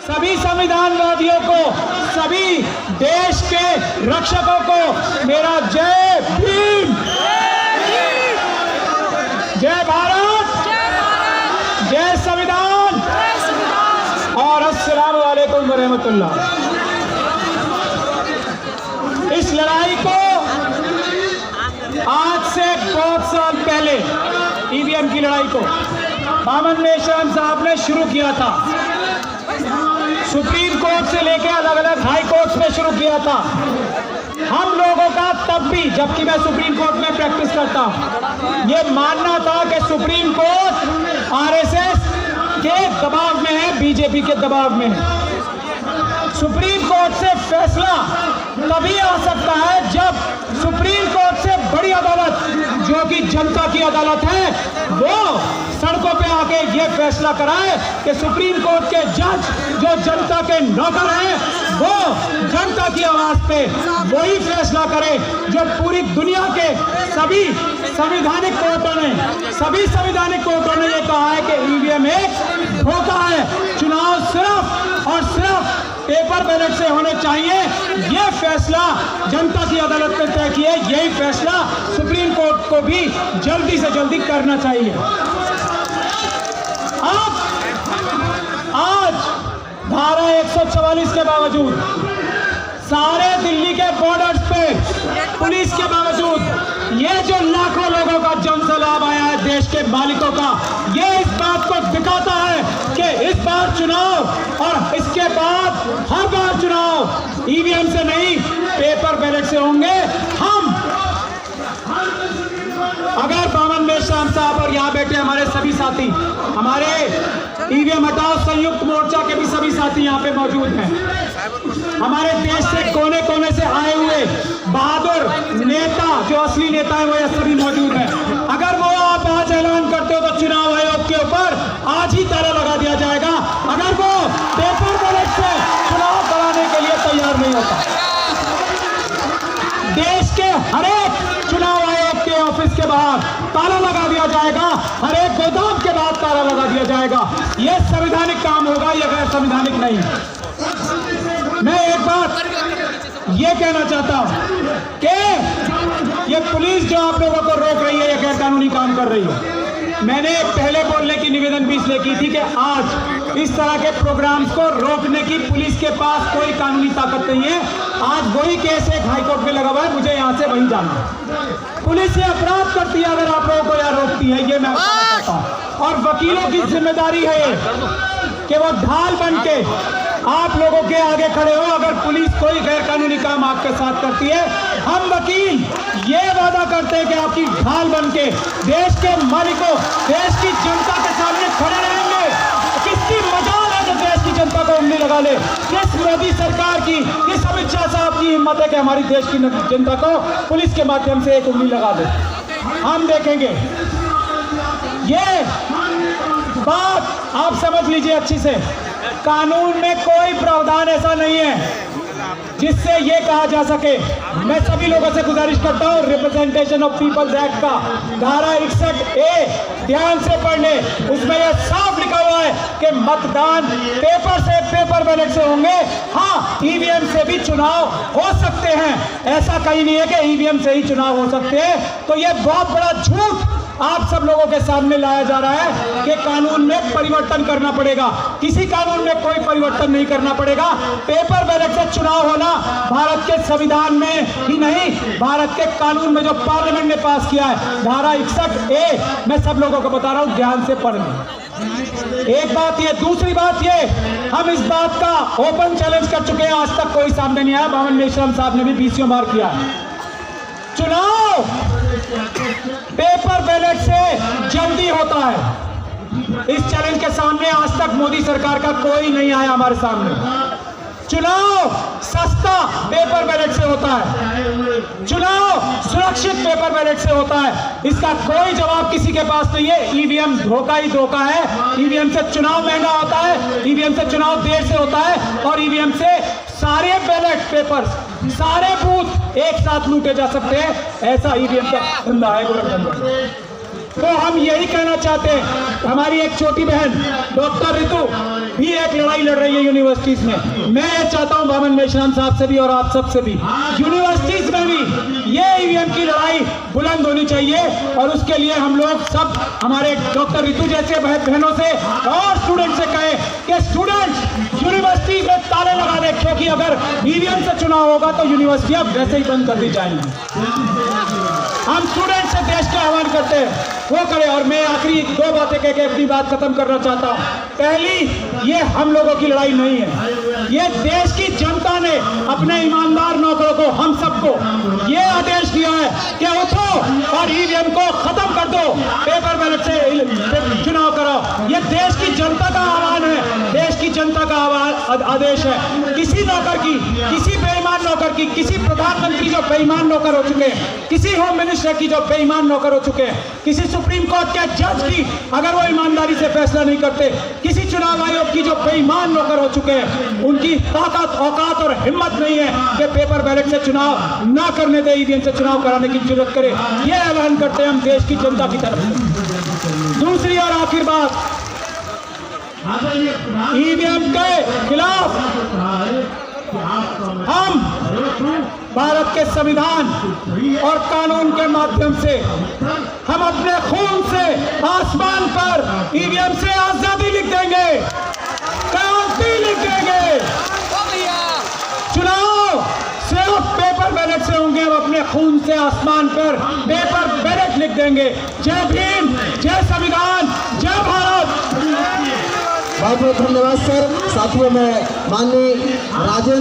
सभी संविधानवादियों को, सभी देश के रक्षकों को मेरा जय भीम, जय भारत, जय संविधान और अस्सलाम वालेकुम व रहमतुल्लाह। इस लड़ाई को आज से बहुत साल पहले ईवीएम की लड़ाई को बामन मेश्राम साहब ने शुरू किया था। सुप्रीम कोर्ट से लेकर अलग अलग हाई कोर्ट में शुरू किया था। हम लोगों का तब भी, जबकि मैं सुप्रीम कोर्ट में प्रैक्टिस करता हूं, ये मानना था कि सुप्रीम कोर्ट आरएसएस के दबाव में है, बीजेपी के दबाव में है। सुप्रीम कोर्ट से फैसला तभी आ सकता है जब सुप्रीम कोर्ट से बड़ी अदालत, जो कि जनता की अदालत है, वो सड़कों पे आके ये फैसला कराए कि सुप्रीम कोर्ट के जज जो जनता के नौकर हैं, वो जनता की आवाज पे वही फैसला करे जो पूरी दुनिया के सभी संवैधानिक कोर्टों ने ये कहा है कि ईवीएम एक धोखा है, चुनाव सिर्फ और सिर्फ पेपर बैलेट से होने चाहिए। यह फैसला जनता की अदालत ने तय किया, यही फैसला सुप्रीम कोर्ट को भी जल्दी से जल्दी करना चाहिए। अब आज धारा 144 के बावजूद, सारे दिल्ली के बॉर्डर्स पे पुलिस के बावजूद, ये जो लाखों लोगों का जनसैलाब आया है देश के मालिकों का, ये इस बात को दिखाता है कि इस बार चुनाव और इसके बाद हर बार चुनाव ईवीएम से नहीं, पेपर बैलेट से होंगे। हम अगर बामन मेश्राम साहब और यहाँ बैठे हमारे सभी साथी, हमारे ईवीएम हटाओ संयुक्त मोर्चा के भी सभी साथी यहाँ पे मौजूद हैं, हमारे देश से कोने कोने से आए हुए बहादुर नेता, जो असली नेता है, वो ये सभी मौजूद हैं। अगर वो आप आज ऐलान करते हो तो चुनाव आयोग के ऊपर आज ही ताला लगा दिया जाएगा, अगर वो पेपर बैलेट से चुनाव कराने के लिए तैयार नहीं होता। देश के हरेक चुनाव आयोग के ऑफिस के बाहर ताला लगा दिया जाएगा, हरेक गोदाम के बाहर ताला लगा दिया जाएगा। यह संवैधानिक काम होगा, यह गैर संवैधानिक नहीं। मैं एक बात ये कहना चाहता हूं कि ये पुलिस जो आप लोगों को रोक रही है, ये गैर कानूनी काम कर रही है। मैंने पहले बोलने की निवेदन भी इसलिए की थी कि आज इस तरह के प्रोग्राम्स को रोकने की पुलिस के पास कोई कानूनी ताकत नहीं है। आज वही केस एक हाईकोर्ट में लगा हुआ है, मुझे यहां से वहीं जाना है। पुलिस ये अपराध करती है अगर आप लोगों को यहाँ रोकती है, ये मैं बताना चाहता हूं। और वकीलों की जिम्मेदारी है कि वो ढाल बन के आप लोगों के आगे खड़े हो। अगर पुलिस कोई गैर कानूनी काम आपके साथ करती है, हम वकील ये वादा करते हैं कि आपकी ढाल बन के देश के मालिकों, देश की जनता के सामने खड़े रहेंगे। किसकी मजाल है जो देश की जनता को उंगली लगा ले? किस मोदी सरकार की, किस अमित शाह साहब की हिम्मत है कि हमारी देश की जनता को पुलिस के माध्यम से एक उंगली लगा दे? हम देखेंगे। ये बात आप समझ लीजिए अच्छी से, कानून में कोई प्रावधान ऐसा नहीं है जिससे ये कहा जा सके। मैं सभी लोगों से गुजारिश करता हूं, रिप्रेजेंटेशन ऑफ पीपल्स एक्ट का धारा 61A ध्यान से पढ़ ले। उसमें यह साफ लिखा हुआ है कि मतदान पेपर से, पेपर बैलेट से होंगे। हाँ, ईवीएम से भी चुनाव हो सकते हैं, ऐसा कहीं नहीं है कि ईवीएम से ही चुनाव हो सकते हैं। तो यह बहुत बड़ा झूठ आप सब लोगों के सामने लाया जा रहा है कि कानून में परिवर्तन करना पड़ेगा। किसी कानून में कोई परिवर्तन नहीं करना पड़ेगा। पेपर बैलेट से चुनाव होना भारत के संविधान में ही नहीं, भारत के कानून में जो पार्लियामेंट ने पास किया है, धारा 61A, मैं सब लोगों को बता रहा हूं, ध्यान से पढ़ लें। एक बात ये, दूसरी बात ये, हम इस बात का ओपन चैलेंज कर चुके हैं, आज तक कोई सामने नहीं आया। बामन मेश्राम साहब ने भी 20 बार किया है। चुनाव पेपर बैलेट से जल्दी होता है। इस चैलेंज के सामने आज तक मोदी सरकार का कोई नहीं आया हमारे सामने। चुनाव सस्ता पेपर बैलेट से होता है, चुनाव सुरक्षित पेपर बैलेट से होता है। इसका कोई जवाब किसी के पास नहीं है। ईवीएम धोखा ही धोखा है। ईवीएम से चुनाव महंगा होता है, ईवीएम से चुनाव देर से होता है, और ईवीएम से सारे बैलेट पेपर्स, सारे बूथ एक साथ लूटे जा सकते हैं। ऐसा ईवीएम का धंधा है गोरखधंधा। तो हम यही कहना चाहते हैं, हमारी एक छोटी बहन डॉक्टर रितु भी एक लड़ाई लड़ रही है यूनिवर्सिटीज में। मैं ये चाहता हूं बामन मेश्राम साहब से भी और आप सब से भी, यूनिवर्सिटीज में भी ये ईवीएम की लड़ाई बुलंद होनी चाहिए। और उसके लिए हम लोग सब हमारे डॉक्टर रितु जैसे बहनों से और स्टूडेंट से कहे कि स्टूडेंट यूनिवर्सिटी में ताले लगा दे, क्योंकि अगर ईवीएम से चुनाव होगा तो यूनिवर्सिटी अब वैसे ही बंद कर दी जाएंगी। हम स्टूडेंट से देश का आह्वान करते हैं वो करे। और मैं आखिरी 2 बातें कह के अपनी बात खत्म करना चाहता हूं। पहली, ये हम लोगों की लड़ाई नहीं है, ये देश की जनता ने अपने ईमानदार नौकरों को, हम सबको ये आदेश दिया है कि उठो और ईवीएम को खत्म कर दो, पेपर बैलेट से चुनाव कराओ। ये देश की जनता का आह्वान है, देश की जनता का आदेश है। किसी नौकर की, किसी बेईमान नौकर की, किसी प्रधानमंत्री जो बेईमान नौकर हो चुके हैं, किसी होम मिनिस्टर की जो बेईमान नौकर हो चुके हैं, किसी सुप्रीम कोर्ट के जज की अगर वो ईमानदारी से फैसला नहीं करते, किसी चुनाव आयोग की जो बेईमान नौकर हो चुके हैं, उनकी ताकत, औकात और हिम्मत नहीं है कि पेपर बैलेट से चुनाव ना करने दे, ईवीएम से चुनाव कराने की जरूरत करे। ये ऐलान करते हैं हम देश की जनता की तरफ से। दूसरी और आखिर बात, ईवीएम के खिलाफ हम भारत के संविधान और कानून के माध्यम से हम अपने खून से आसमान पर ईवीएम से आजादी लिख देंगे, क्रांति लिख देंगे। चुनाव सिर्फ पेपर बैलेट से होंगे, हम अपने खून से आसमान पर पेपर बैलेट लिख देंगे। जय भीम, जय संविधान, जय भारत। बहुत बहुत धन्यवाद सर। साथियों में माननीय राजेंद्र